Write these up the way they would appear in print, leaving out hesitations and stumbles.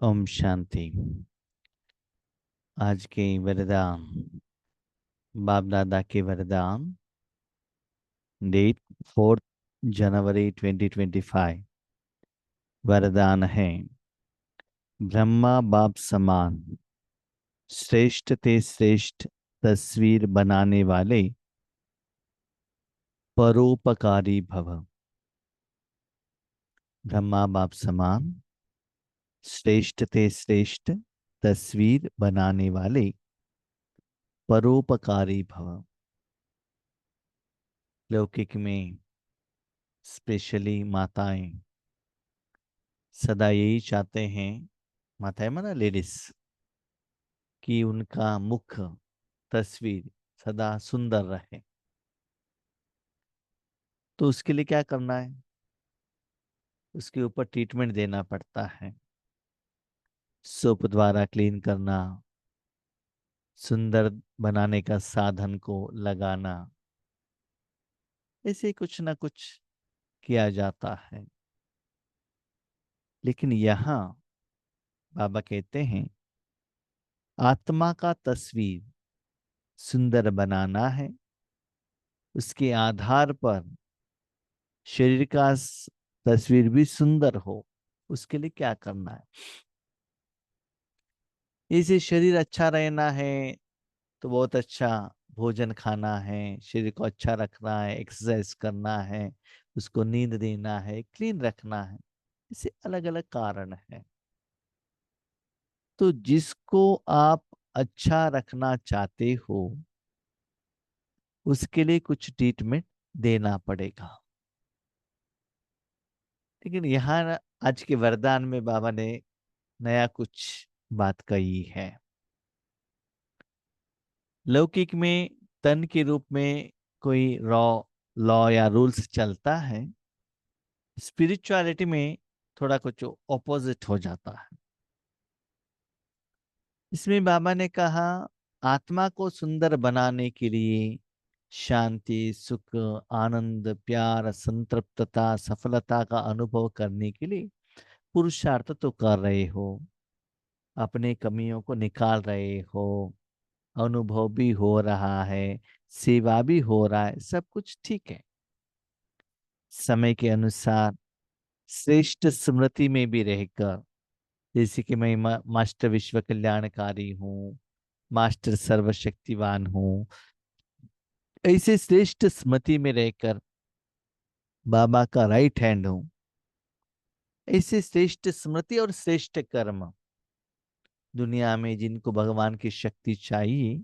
ओम शांति। आज के वरदान, बाप दादा के वरदान, डेट 4 जनवरी 2025। वरदान है, ब्रह्मा बाप समान श्रेष्ठ ते श्रेष्ठ तस्वीर बनाने वाले परोपकारी भव। ब्रह्मा बाप समान श्रेष्ठ ते श्रेष्ठ तस्वीर बनाने वाले परोपकारी भव। लौकिक में स्पेशली माताएं सदा यही चाहते हैं, माताएं माना लेडीज, कि उनका मुख तस्वीर सदा सुंदर रहे। तो उसके लिए क्या करना है? उसके ऊपर ट्रीटमेंट देना पड़ता है। सोप द्वारा क्लीन करना, सुंदर बनाने का साधन को लगाना, ऐसे कुछ ना कुछ किया जाता है। लेकिन यहाँ बाबा कहते हैं, आत्मा का तस्वीर सुंदर बनाना है। उसके आधार पर शरीर का तस्वीर भी सुंदर हो। उसके लिए क्या करना है? इसे शरीर अच्छा रहना है तो बहुत अच्छा भोजन खाना है, शरीर को अच्छा रखना है, एक्सरसाइज करना है, उसको नींद देना है, क्लीन रखना है। इसे अलग अलग कारण है। तो जिसको आप अच्छा रखना चाहते हो उसके लिए कुछ ट्रीटमेंट देना पड़ेगा। लेकिन यहाँ आज के वरदान में बाबा ने नया कुछ बात कही है। लौकिक में तन के रूप में कोई लॉ या रूल्स चलता है। स्पिरिचुअलिटी में थोड़ा कुछ ऑपोजिट हो जाता है। इसमें बाबा ने कहा, आत्मा को सुंदर बनाने के लिए शांति, सुख, आनंद, प्यार, संतृप्तता, सफलता का अनुभव करने के लिए पुरुषार्थ तो कर रहे हो, अपने कमियों को निकाल रहे हो, अनुभव भी हो रहा है, सेवा भी हो रहा है, सब कुछ ठीक है। समय के अनुसार श्रेष्ठ स्मृति में भी रहकर, जैसे कि मैं मास्टर विश्व कल्याणकारी हूँ, मास्टर सर्वशक्तिवान हूँ, ऐसे श्रेष्ठ स्मृति में रहकर बाबा का राइट हैंड हूँ। ऐसे श्रेष्ठ स्मृति और श्रेष्ठ कर्म दुनिया में जिनको भगवान की शक्ति चाहिए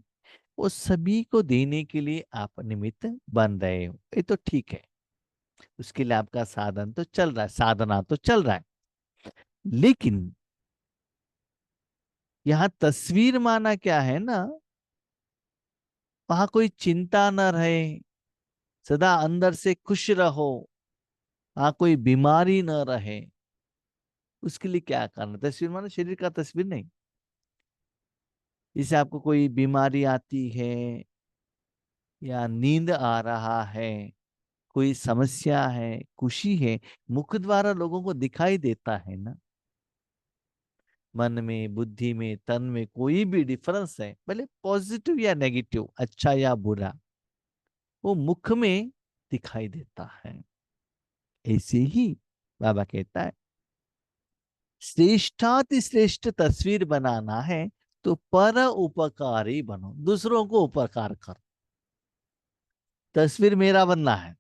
वो सभी को देने के लिए आप निमित्त बन रहे हो। ये तो ठीक है, उसके लिए आपका साधन तो चल रहा है, साधना तो चल रहा है। लेकिन यहाँ तस्वीर माना क्या है ना, वहां कोई चिंता न रहे, सदा अंदर से खुश रहो, वहां कोई बीमारी न रहे। उसके लिए क्या करना? तस्वीर माना शरीर का तस्वीर नहीं। जैसे आपको कोई बीमारी आती है या नींद आ रहा है, कोई समस्या है, खुशी है, मुख द्वारा लोगों को दिखाई देता है ना। मन में, बुद्धि में, तन में कोई भी डिफरेंस है, भले पॉजिटिव या नेगेटिव, अच्छा या बुरा, वो मुख में दिखाई देता है। ऐसे ही बाबा कहता है, श्रेष्ठाति श्रेष्ठ तस्वीर बनाना है तो पर उपकारी बनो, दूसरों को उपकार करो। तस्वीर मेरा बनना है,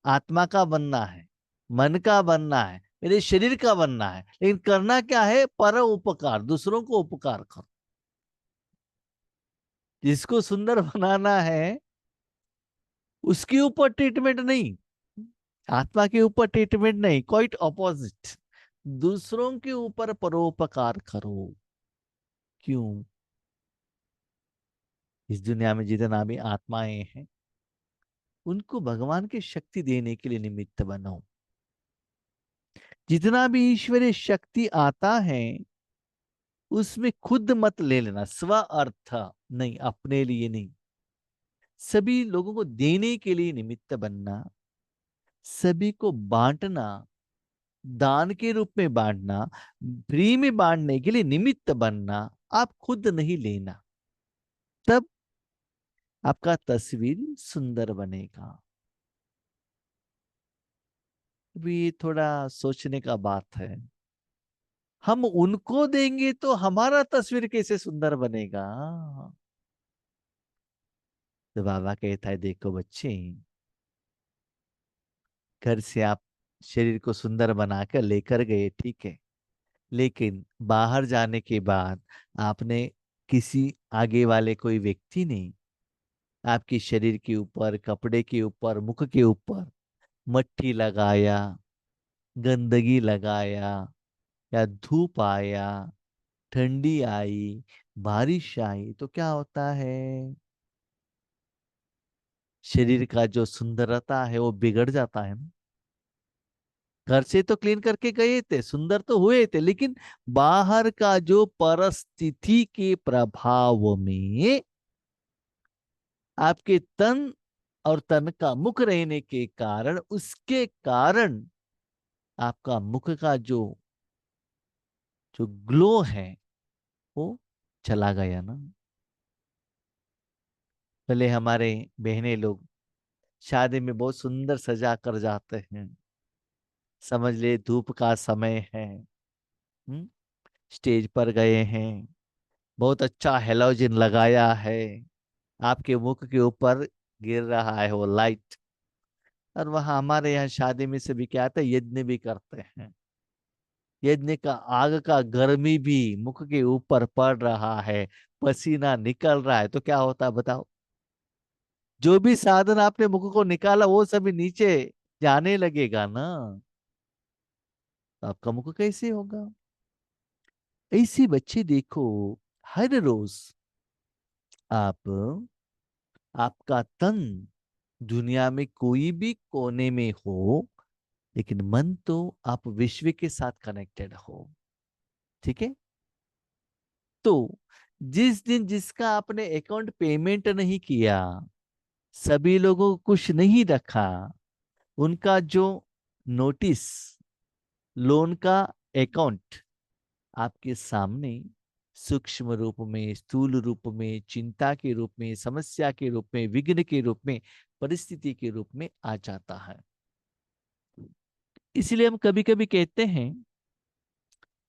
आत्मा का बनना है, मन का बनना है, मेरे शरीर का बनना है, लेकिन करना क्या है? पर उपकार, दूसरों को उपकार करो। जिसको सुंदर बनाना है उसके ऊपर ट्रीटमेंट नहीं, आत्मा के ऊपर ट्रीटमेंट नहीं, क्वाइट ऑपोजिट। दूसरों के ऊपर परोपकार करो। क्यों? इस दुनिया में जितना भी आत्माएं हैं उनको भगवान की शक्ति देने के लिए निमित्त बनो। जितना भी ईश्वरीय शक्ति आता है उसमें खुद मत ले लेना, स्व अर्थ नहीं, अपने लिए नहीं, सभी लोगों को देने के लिए निमित्त बनना, सभी को बांटना, दान के रूप में बांटना, फ्री में बांटने के लिए निमित्त बनना, आप खुद नहीं लेना, तब आपका तस्वीर सुंदर बनेगा। अभी ये थोड़ा सोचने का बात है। हम उनको देंगे तो हमारा तस्वीर कैसे सुंदर बनेगा? तो बाबा कहता है, देखो बच्चे, घर से आप शरीर को सुंदर बनाकर लेकर गए, ठीक है, लेकिन बाहर जाने के बाद आपने किसी आगे वाले कोई व्यक्ति ने आपके शरीर के ऊपर, कपड़े के ऊपर, मुख के ऊपर मट्टी लगाया, गंदगी लगाया, या धूप आया, ठंडी आई, बारिश आई, तो क्या होता है? शरीर का जो सुंदरता है वो बिगड़ जाता है ना। घर से तो क्लीन करके गए थे, सुंदर तो हुए थे, लेकिन बाहर का जो परिस्थिति के प्रभाव में आपके तन और तन का मुख रहने के कारण, उसके कारण आपका मुख का जो जो ग्लो है वो चला गया ना। पहले हमारे बहने लोग शादी में बहुत सुंदर सजा कर जाते हैं, समझ ले धूप का समय है, स्टेज पर गए हैं, बहुत अच्छा हेलोजन लगाया है, आपके मुख के ऊपर गिर रहा है वो लाइट। और वहां हमारे यहाँ शादी में से भी क्या आता है, यज्ञ भी करते हैं, यज्ञ का आग का गर्मी भी मुख के ऊपर पड़ रहा है, पसीना निकल रहा है, तो क्या होता है बताओ? जो भी साधन आपने मुख को निकाला वो सभी नीचे जाने लगेगा ना, तो आपका मुख कैसे होगा? ऐसे बच्चे देखो, हर रोज आप, आपका तन दुनिया में कोई भी कोने में हो, लेकिन मन तो आप विश्व के साथ कनेक्टेड हो, ठीक है? तो जिस दिन जिसका आपने अकाउंट पेमेंट नहीं किया, सभी लोगों को कुछ नहीं रखा, उनका जो नोटिस, लोन का अकाउंट आपके सामने सूक्ष्म रूप में, स्थूल रूप में, चिंता के रूप में, समस्या के रूप में, विघ्न के रूप में, परिस्थिति के रूप में आ जाता है। इसलिए हम कभी कभी कहते हैं,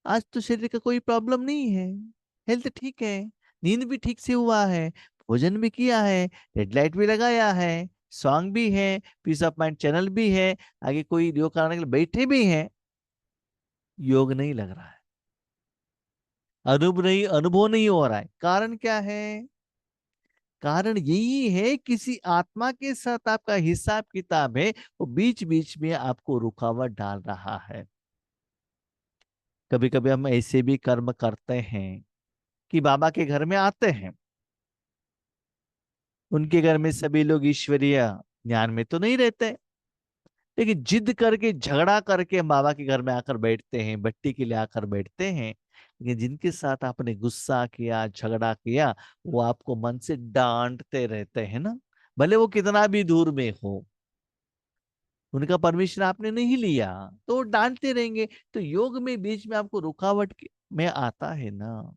आज तो शरीर का कोई प्रॉब्लम नहीं है, हेल्थ ठीक है, नींद भी ठीक से हुआ है, भोजन भी किया है, रेड लाइट भी लगाया है, सॉन्ग भी है, पीस ऑफ माइंड चैनल भी है, आगे कोई योग कराने के लिए बैठे भी हैं, योग नहीं लग रहा है, अनुभव नहीं हो रहा है। कारण क्या है? कारण यही है, किसी आत्मा के साथ आपका हिसाब किताब है, वो बीच बीच में आपको रुकावट डाल रहा है। कभी कभी हम ऐसे भी कर्म करते हैं कि बाबा के घर में आते हैं, उनके घर में सभी लोग ईश्वरीय ज्ञान में तो नहीं रहते, लेकिन जिद करके, झगड़ा करके हम बाबा के घर में आकर बैठते हैं, बट्टी के लिए आकर बैठते हैं, लेकिन जिनके साथ आपने गुस्सा किया, झगड़ा किया, वो आपको मन से डांटते रहते हैं ना, भले वो कितना भी दूर में हो, उनका परमिशन आपने नहीं लिया, तो वो डांटते रहेंगे। तो योग में बीच में आपको रुकावट में आता है ना।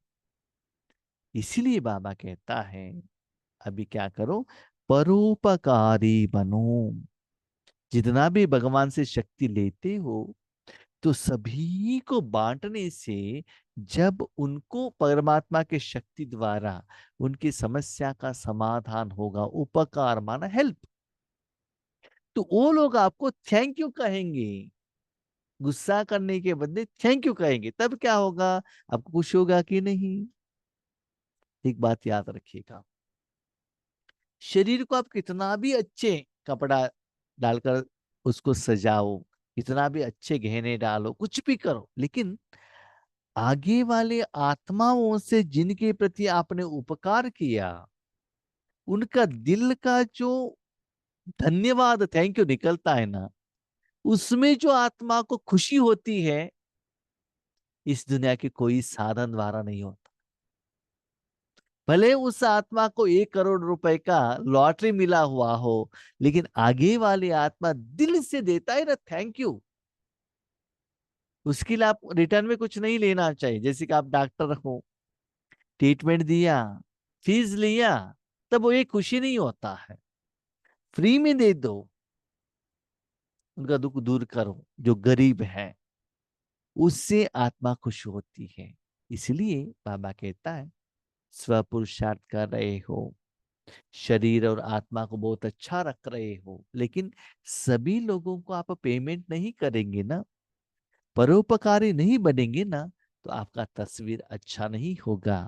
इसीलिए बाबा कहता है, अभी क्या करो, परोपकारी बनो। जितना भी भगवान से शक्ति लेते हो, तो सभी को बांटने से, जब उनको परमात्मा के शक्ति द्वारा उनकी समस्या का समाधान होगा, उपकार माना हेल्प, तो वो लोग आपको थैंक यू कहेंगे, गुस्सा करने के बदले थैंक यू कहेंगे, तब क्या होगा? आपको खुश होगा कि नहीं? एक बात याद रखिएगा, शरीर को आप कितना भी अच्छे कपड़ा डालकर उसको सजाओ, कितना भी अच्छे गहने डालो, कुछ भी करो, लेकिन आगे वाले आत्माओं से जिनके प्रति आपने उपकार किया, उनका दिल का जो धन्यवाद, थैंक यू निकलता है ना, उसमें जो आत्मा को खुशी होती है, इस दुनिया के कोई साधन द्वारा नहीं होता। भले उस आत्मा को 1 करोड़ रुपए का लॉटरी मिला हुआ हो, लेकिन आगे वाली आत्मा दिल से देता है ना थैंक यू, उसके लिए आप रिटर्न में कुछ नहीं लेना चाहिए। जैसे कि आप डॉक्टर हो, ट्रीटमेंट दिया, फीस लिया, तब वो ये खुशी नहीं होता है। फ्री में दे दो, उनका दुख दूर करो, जो गरीब है, उससे आत्मा खुश होती है। इसलिए बाबा कहता है, स्व पुरुषार्थ कर रहे हो, शरीर और आत्मा को बहुत अच्छा रख रहे हो, लेकिन सभी लोगों को आप पेमेंट नहीं करेंगे ना, परोपकारी नहीं बनेंगे ना, तो आपका तस्वीर अच्छा नहीं होगा।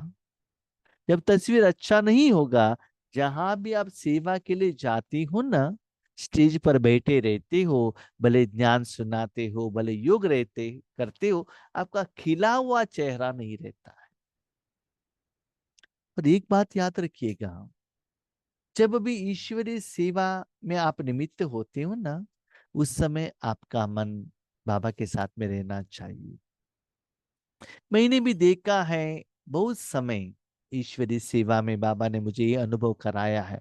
जब तस्वीर अच्छा नहीं होगा, जहां भी आप सेवा के लिए जाती हो ना, स्टेज पर बैठे रहते हो, भले ज्ञान सुनाते हो, भले योग रहते करते हो, आपका खिला हुआ चेहरा नहीं रहता है। और एक बात याद रखिएगा, जब भी ईश्वरीय सेवा में आप निमित्त होते हो ना, उस समय आपका मन बाबा के साथ में रहना चाहिए। मैंने भी देखा है, बहुत समय ईश्वरीय सेवा में बाबा ने मुझे ये अनुभव कराया है।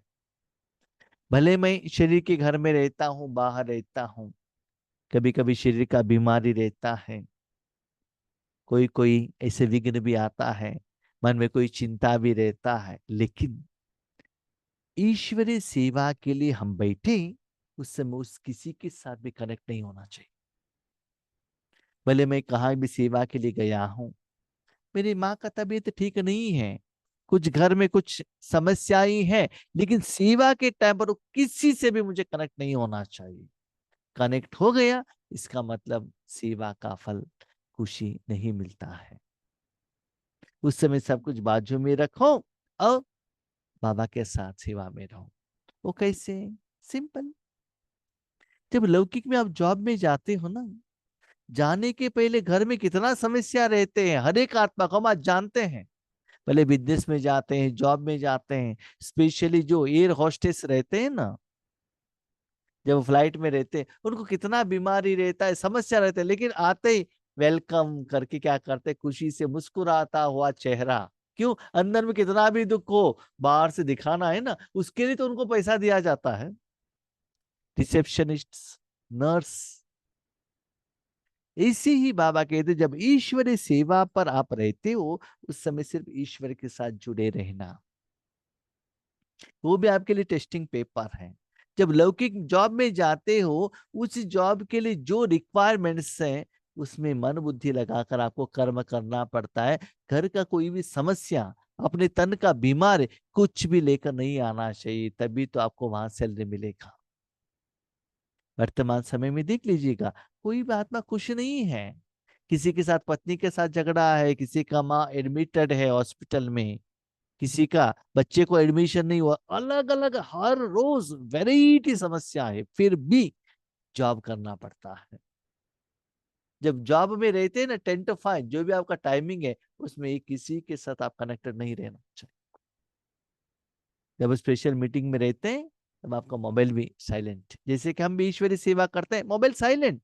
भले मैं शरीर के घर में रहता हूँ, बाहर रहता हूँ, कभी कभी शरीर का बीमारी रहता है, कोई कोई ऐसे विघ्न भी आता है, मन में कोई चिंता भी रहता है, लेकिन ईश्वरीय सेवा के लिए हम बैठे, उस समय उस किसी के साथ भी कनेक्ट नहीं होना चाहिए। भले मैं कहाँ भी सेवा के लिए गया हूँ, मेरी माँ का तबीयत ठीक नहीं है, कुछ घर में कुछ समस्याएं हैं, लेकिन सेवा के टाइम पर किसी से भी मुझे कनेक्ट नहीं होना चाहिए। कनेक्ट हो गया, इसका मतलब सेवा का फल, खुशी नहीं मिलता है। उस समय सब कुछ बाजू में रखो और बाबा के साथ सेवा में रहो। वो कैसे? सिंपल। जब लौकिक में आप जॉब में जाते हो ना, जाने के पहले घर में कितना समस्या रहते हैं, हर एक आत्मा को हम आज जानते हैं। पहले बिजनेस में जाते हैं, जॉब में जाते हैं, स्पेशली जो एयर होस्टेस रहते हैं ना, जब फ्लाइट में रहते हैं, उनको कितना बीमारी रहता है, समस्या रहता है, लेकिन आते ही वेलकम करके क्या करते हैं, खुशी से मुस्कुराता हुआ चेहरा। क्यों? अंदर में कितना भी दुख हो, बाहर से दिखाना है ना, उसके लिए तो उनको पैसा दिया जाता है। रिसेप्शनिस्ट, नर्स, ऐसे ही बाबा कहते, जब ईश्वरीय सेवा पर आप रहते हो, उस समय सिर्फ ईश्वर के साथ जुड़े रहना, वो भी आपके लिए टेस्टिंग पेपर है। जब लौकिक जॉब में जाते हो, उस जॉब के लिए जो रिक्वायरमेंट्स हैं, उसमें मन बुद्धि लगाकर आपको कर्म करना पड़ता है। घर का कोई भी समस्या, अपने तन का बीमार, कुछ भी लेकर नहीं आना चाहिए, तभी तो आपको वहां सैलरी मिलेगा। वर्तमान समय में देख लीजिएगा, कोई भी आत्मा खुश नहीं है। किसी के साथ पत्नी के साथ झगड़ा है, किसी का माँ एडमिटेड है हॉस्पिटल में, किसी का बच्चे को एडमिशन नहीं हुआ, अलग अलग हर रोज वैरायटी समस्या है, फिर भी जॉब करना पड़ता है। जब जॉब में रहते हैं ना, 10 to 5 जो भी आपका टाइमिंग है, उसमें एक किसी के साथ आप कनेक्टेड नहीं रहना चाहिए। जब स्पेशल मीटिंग में रहते हैं, तब आपका मोबाइल भी साइलेंट, जैसे कि हम भी ईश्वरी सेवा करते हैं, मोबाइल साइलेंट,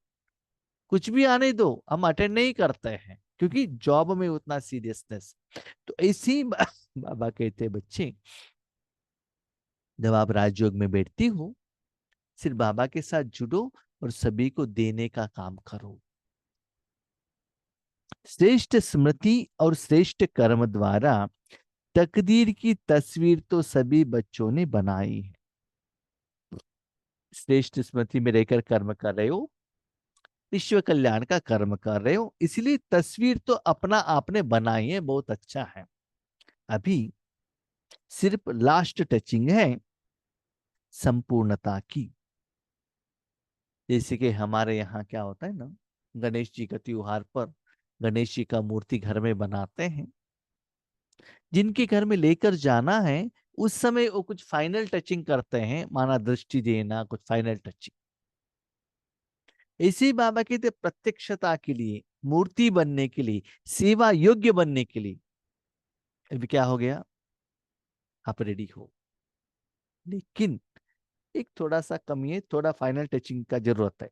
कुछ भी आने दो, हम अटेंड नहीं करते हैं, क्योंकि जॉब में उतना सीरियसनेस। तो इसी बाबा कहते हैं, बच्चे जब आप राजयोग में बैठती हो, सिर्फ बाबा के साथ जुड़ो और सभी को देने का काम करो। श्रेष्ठ स्मृति और श्रेष्ठ कर्म द्वारा तकदीर की तस्वीर तो सभी बच्चों ने बनाई है। श्रेष्ठ स्मृति में रहकर कर्म कर रहे हो, विश्व कल्याण का कर्म कर रहे हो, इसलिए तस्वीर तो अपना आपने बनाई है, बहुत अच्छा है। अभी सिर्फ लास्ट टचिंग है संपूर्णता की। जैसे कि हमारे यहाँ क्या होता है ना, गणेश जी का त्योहार पर गणेश जी का मूर्ति घर में बनाते हैं, जिनके घर में लेकर जाना है, उस समय वो कुछ फाइनल टचिंग करते हैं, माना दृष्टि देना, कुछ फाइनल टचिंग। इसी बाबा कहते प्रत्यक्षता के लिए, मूर्ति बनने के लिए, सेवा योग्य बनने के लिए, अभी क्या हो गया, आप रेडी हो, लेकिन एक थोड़ा सा कमी है, थोड़ा फाइनल टचिंग का जरूरत है।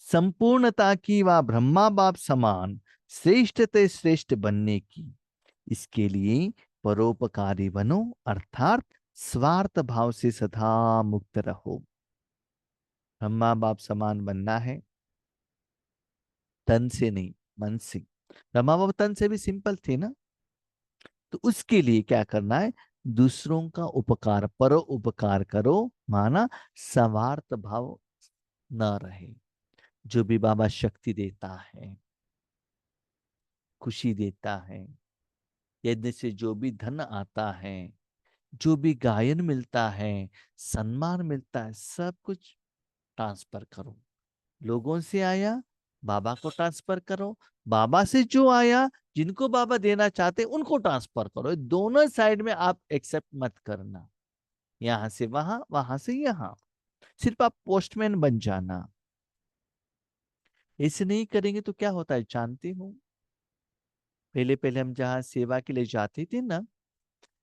संपूर्णता की व ब्रह्मा बाप समान श्रेष्ठते श्रेष्ठ बनने की, इसके लिए परोपकारी बनो, अर्थात स्वार्थ भाव से सदा मुक्त रहो। ब्रह्मा बाप समान बनना है, तन से नहीं, मन से। रमा बाबा तन से भी सिंपल थे ना। तो उसके लिए क्या करना है, दूसरों का उपकार, परोपकार करो, माना स्वार्थ भाव न रहे। जो भी बाबा शक्ति देता है, खुशी देता है, यज्ञ से जो भी धन आता है, जो भी गायन मिलता है, सम्मान मिलता है, सब कुछ ट्रांसफर करो। लोगों से आया, बाबा को ट्रांसफर करो। बाबा से जो आया, जिनको बाबा देना चाहते उनको ट्रांसफर करो। दोनों साइड में आप एक्सेप्ट मत करना, यहां से वहां, वहां से यहां। सिर्फ आप पोस्टमैन बन जाना। ऐसे नहीं करेंगे तो क्या होता है जानते हो, पहले पहले हम जहाँ सेवा के लिए जाते थे ना,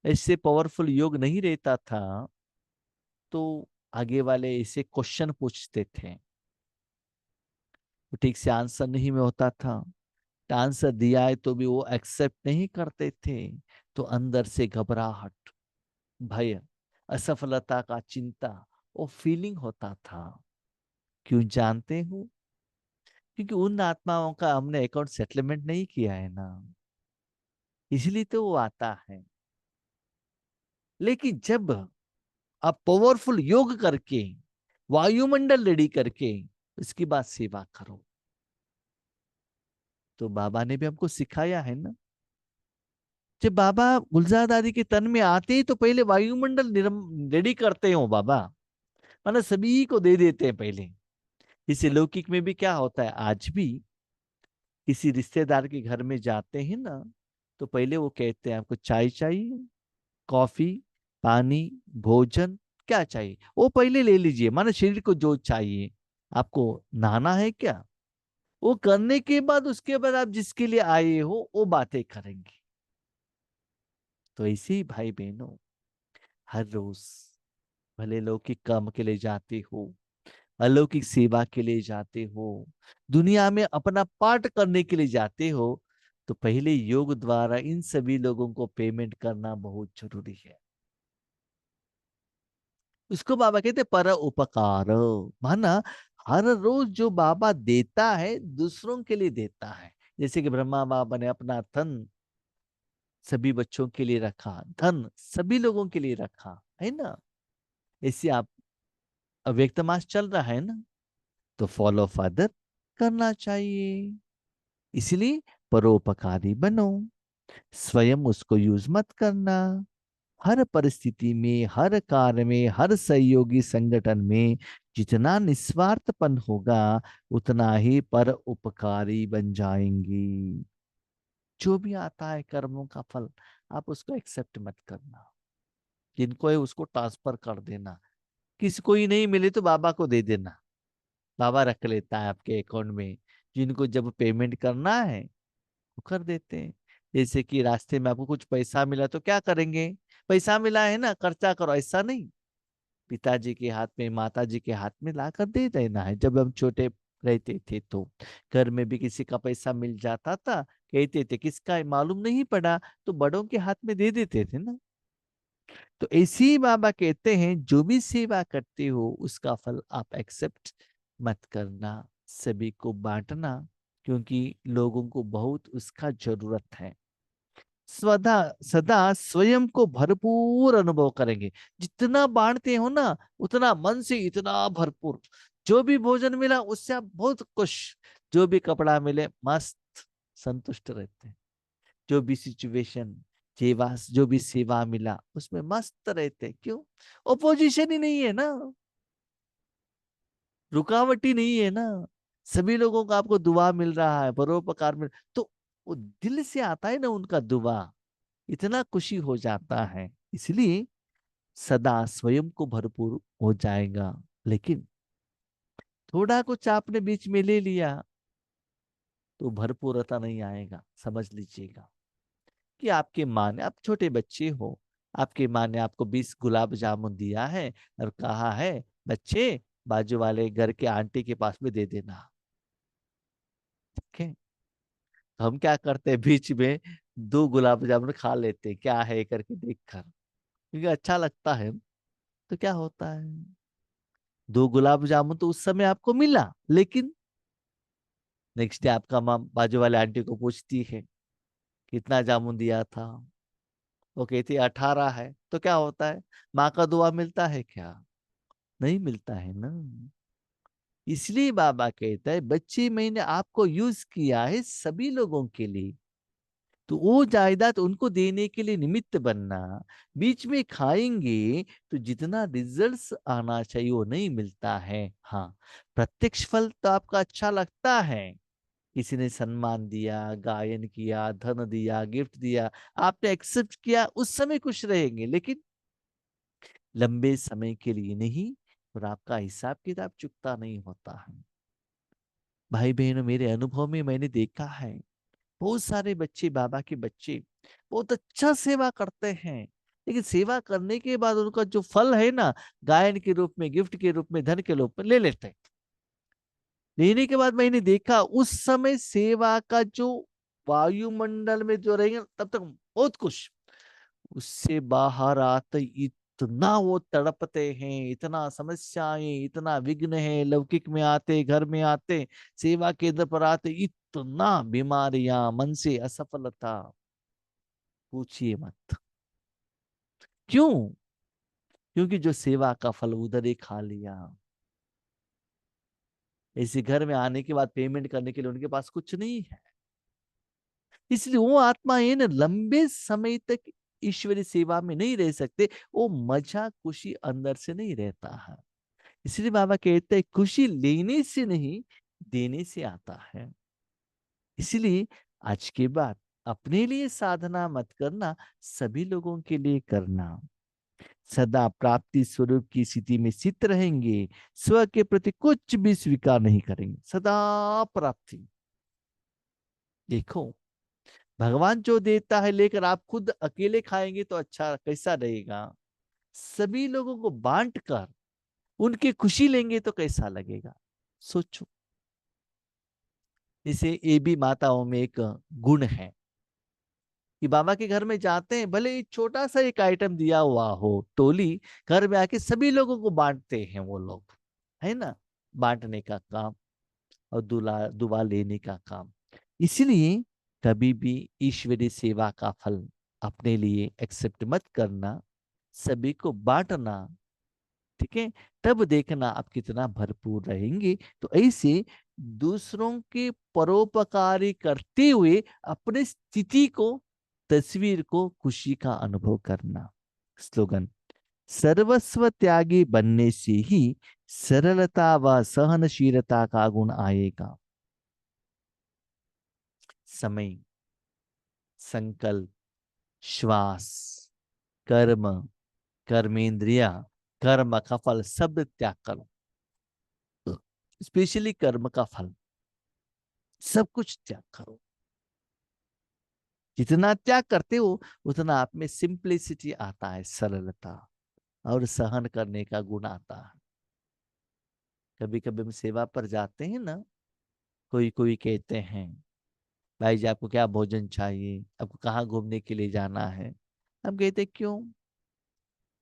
इससे पावरफुल योग नहीं रहता था, तो आगे वाले ऐसे क्वेश्चन पूछते थे, तो ठीक से आंसर नहीं में होता था। आंसर दिया है तो भी वो एक्सेप्ट नहीं करते थे। तो अंदर से घबराहट, भय, असफलता का चिंता, वो फीलिंग होता था। क्यों जानते हो? क्योंकि उन आत्माओं का हमने अकाउंट सेटलमेंट नहीं किया है ना, इसलिए तो वो आता है। लेकिन जब आप पावरफुल योग करके, वायुमंडल रेडी करके, उसके बाद सेवा करो, तो बाबा ने भी हमको सिखाया है ना। जब बाबा गुलजार दादी के तन में आते ही तो पहले वायुमंडल रेडी करते हो बाबा, मतलब सभी को दे देते हैं पहले। इसे लौकिक में भी क्या होता है, आज भी किसी रिश्तेदार के घर में जाते हैं ना, तो पहले वो कहते हैं आपको चाय चाहिए, कॉफी, पानी, भोजन, क्या चाहिए वो पहले ले लीजिए, मानो शरीर को जो चाहिए। आपको नहाना है क्या, वो करने के बाद उसके बाद आप जिसके लिए आए हो वो बातें करेंगे। तो ऐसे ही भाई बहनों, हर रोज भले लौकिक काम के लिए जाते हो, अलौकिक सेवा के लिए जाते हो, दुनिया में अपना पाठ करने के लिए जाते हो, तो पहले योग द्वारा इन सभी लोगों को पेमेंट करना बहुत जरूरी है। उसको बाबा कहते पर उपकार, माना हर रोज जो बाबा देता है दूसरों के लिए देता है। जैसे कि ब्रह्मा बाबा ने अपना धन सभी बच्चों के लिए रखा, धन सभी लोगों के लिए रखा, है ना। ऐसे आप, अव्यक्त मास चल रहा है ना, तो फॉलो फादर करना चाहिए। इसलिए परोपकारी बनो, स्वयं उसको यूज मत करना। हर परिस्थिति में, हर कार्य में, हर सहयोगी संगठन में जितना निस्वार्थपन होगा, उतना ही पर उपकारी बन जाएंगी। जो भी आता है कर्मों का फल, आप उसको एक्सेप्ट मत करना। जिनको है उसको ट्रांसफर कर देना। किसी को ही नहीं मिले तो बाबा को दे देना, बाबा रख लेता है आपके अकाउंट में। जिनको जब पेमेंट करना है वो कर देते हैं। जैसे कि रास्ते में आपको कुछ पैसा मिला तो क्या करेंगे, पैसा मिला है ना खर्चा करो, ऐसा नहीं। पिताजी के हाथ में, माता जी के हाथ में ला कर दे देना है। जब हम छोटे रहते थे तो घर में भी किसी का पैसा मिल जाता था, कहते थे किसका है, मालूम नहीं पड़ा, तो बड़ों के हाथ में दे देते थे ना। तो ऐसे ही बाबा कहते हैं जो भी सेवा करते हो उसका फल आप एक्सेप्ट मत करना, सभी को बांटना, क्योंकि लोगों को बहुत उसका जरूरत है। सदा सदा स्वयं को भरपूर अनुभव करेंगे। जितना बांटते हो ना, उतना मन से इतना भरपूर। जो भी भोजन मिला उससे आप बहुत खुश, जो भी कपड़ा मिले मस्त संतुष्ट रहते हैं। जो भी सिचुएशन, सेवा, जो भी सेवा मिला उसमें मस्त रहते हैं। क्यों? ओपोजिशन ही नहीं है ना, रुकावट ही नहीं है ना। सभी लोगों को आपको दुआ मिल रहा है, परोपकार मिल, तो वो दिल से आता है ना उनका दुआ, इतना खुशी हो जाता है। इसलिए सदा स्वयं को भरपूर हो जाएगा। लेकिन थोड़ा कुछ आपने बीच में ले लिया तो भरपूरता नहीं आएगा, समझ लीजिएगा। कि आपके माँ ने, आप छोटे बच्चे हो, आपकी माँ ने आपको 20 गुलाब जामुन दिया है और कहा है बच्चे बाजू वाले घर के आंटी के पास में दे देना। ठीक है, तो हम क्या करते हैं, बीच में 2 गुलाब जामुन खा लेते हैं, क्या है करके देखकर, क्योंकि अच्छा लगता है। तो क्या होता है, 2 गुलाब जामुन तो उस समय आपको मिला, लेकिन नेक्स्ट डे आपका माँ बाजू वाले आंटी को पूछती है कितना जामुन दिया था, वो कहती है 18 है, तो क्या होता है, माँ का दुआ मिलता है क्या? नहीं मिलता है ना। इसलिए बाबा कहता है बच्चे मैंने आपको यूज किया है सभी लोगों के लिए, तो वो जायदाद उनको देने के लिए निमित्त बनना। बीच में खाएंगे तो जितना रिजल्ट्स आना चाहिए वो नहीं मिलता है। हाँ, प्रत्यक्ष फल तो आपका अच्छा लगता है, किसी ने सम्मान दिया, गायन किया, धन दिया, गिफ्ट दिया, आपने एक्सेप्ट किया, उस समय खुश रहेंगे, लेकिन लंबे समय के लिए नहीं, और आपका हिसाब किताब चुकता नहीं होता है। भाई बहनों, मेरे अनुभव में मैंने देखा है बहुत सारे बच्चे, बाबा के बच्चे बहुत अच्छा सेवा करते हैं, लेकिन सेवा करने के बाद उनका जो फल है ना, गायन के रूप में, गिफ्ट के रूप में, धन के रूप में ले लेते हैं। लेने के बाद मैंने देखा उस समय सेवा का जो वायुमंडल में जो रहेंगे तब तक बहुत खुश, उससे बाहर आते इतना वो तड़पते हैं, इतना समस्याएं, इतना विघ्न है, लौकिक में आते, घर में आते, सेवा केंद्र पर आते, इतना बीमारियां, मन से असफलता, पूछिए मत। क्यों? क्योंकि जो सेवा का फल उधर ही खा लिया। ऐसे घर में आने के बाद पेमेंट करने के लिए उनके पास कुछ नहीं है। इसलिए वो आत्माएं ना लंबे समय तक ईश्वरीय सेवा में नहीं रह सकते, वो मजा खुशी अंदर से नहीं रहता है। इसलिए बाबा कहते हैं खुशी लेने से नहीं, देने से आता है। इसलिए आज के बाद अपने लिए साधना मत करना, सभी लोगों के लिए करना। सदा प्राप्ति स्वरूप की स्थिति में स्थित रहेंगे, स्व के प्रति कुछ भी स्वीकार नहीं करेंगे, सदा प्राप्ति। देखो, भगवान जो देता है लेकर आप खुद अकेले खाएंगे तो अच्छा कैसा रहेगा, सभी लोगों को बांट कर उनकी खुशी लेंगे तो कैसा लगेगा, सोचो। जैसे ये भी माताओं में एक गुण है कि बाबा के घर में जाते हैं, भले ही छोटा सा एक आइटम दिया हुआ हो, टोली घर में आके सभी लोगों को बांटते हैं वो लोग, है ना, बांटने का काम और दुला दुआ लेने का काम। इसलिए कभी भी ईश्वरीय सेवा का फल अपने लिए एक्सेप्ट मत करना, सभी को बांटना, ठीक है, तब देखना आप कितना भरपूर रहेंगे। तो ऐसे दूसरों के परोपकारी करते हुए अपने स्थिति को, तस्वीर को, खुशी का अनुभव करना। स्लोगन, सर्वस्व त्यागी बनने से ही सरलता व सहनशीलता का गुण आएगा। समय, संकल्प, श्वास, कर्म, कर्मेंद्रिया, कर्म का फल सब त्याग करो, स्पेशली कर्म का फल सब कुछ त्याग करो। जितना त्याग करते हो उतना आप में सिंप्लिसिटी आता है, सरलता और सहन करने का गुण आता है। कभी कभी हम सेवा पर जाते हैं ना, कोई कोई कहते हैं भाई जी आपको क्या भोजन चाहिए, आपको कहाँ घूमने के लिए जाना है। हम कहते हैं क्यों?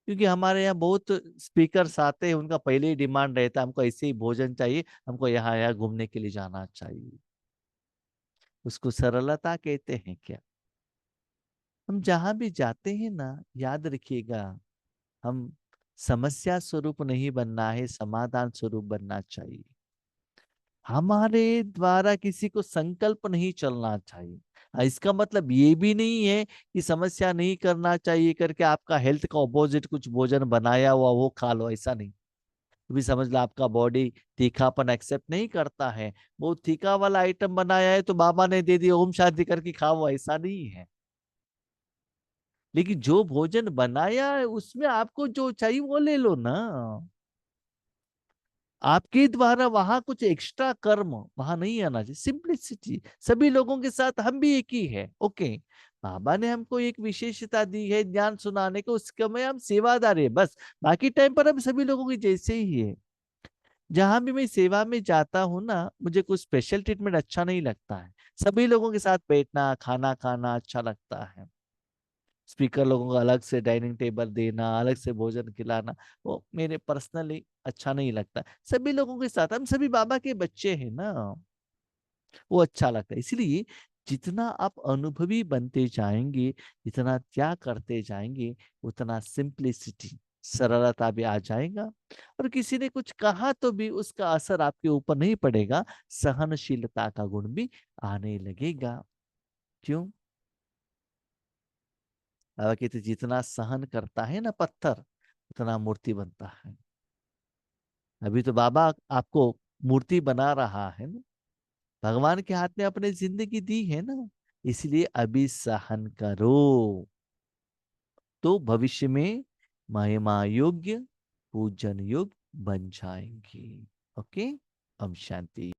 क्योंकि हमारे यहाँ बहुत स्पीकर्स आते हैं, उनका पहले ही डिमांड रहता है हमको ऐसे ही भोजन चाहिए, हमको यहाँ यहाँ घूमने के लिए जाना चाहिए। उसको सरलता कहते हैं क्या? हम जहां भी जाते हैं ना, याद रखिएगा, हम समस्या स्वरूप नहीं बनना है, समाधान स्वरूप बनना चाहिए। हमारे द्वारा किसी को संकल्प नहीं चलना चाहिए। इसका मतलब ये भी नहीं है कि समस्या नहीं करना चाहिए करके आपका हेल्थ का ऑपोजिट कुछ भोजन बनाया हुआ वो खा लो, ऐसा नहीं। भी समझ लो आपका बॉडी तीखापन एक्सेप्ट नहीं करता है, वो तीखा वाला आइटम बनाया है तो बाबा ने दे दिया ओम शांति करके खाओ, ऐसा नहीं है। लेकिन जो भोजन बनाया है उसमें आपको जो चाहिए वो ले लो ना। आपके द्वारा वहां कुछ एक्स्ट्रा कर्म वहां नहीं आना चाहिए, सिंप्लिसिटी। सभी लोगों के साथ हम भी एक ही है, ओके। बाबा ने हमको एक विशेषता दी है ज्ञान सुनाने को, उसके में हम सेवादार है बस। बाकी टाइम पर हम सभी लोगों के जैसे ही है। जहां भी मैं सेवा में जाता हूँ ना, मुझे कुछ स्पेशल ट्रीटमेंट अच्छा नहीं लगता है। सभी लोगों के साथ बैठना, खाना खाना अच्छा लगता है। स्पीकर लोगों को अलग से डाइनिंग टेबल देना, अलग से भोजन खिलाना, वो मेरे पर्सनली अच्छा नहीं लगता। सभी लोगों के साथ, हम सभी बाबा के बच्चे हैं ना। वो अच्छा लगता है। इसलिए जितना आप अनुभवी बनते जाएँगे, जितना त्याग करते जाएँगे, उतना सिंप्लिसिटी, सरलता भी आ जाएगा और किसी ने कुछ कहा तो भी उसका असर आपके ऊपर नहीं पड़ेगा, सहनशीलता का गुण भी आने लगेगा। क्यों? कहते जितना सहन करता है ना पत्थर, उतना मूर्ति बनता है। अभी तो बाबा आपको मूर्ति बना रहा है ना। भगवान के हाथ में अपनी जिंदगी दी है ना, इसलिए अभी सहन करो, तो भविष्य में महिमा योग्य, पूजन योग्य बन जाएंगे। ओके। ओम शांति।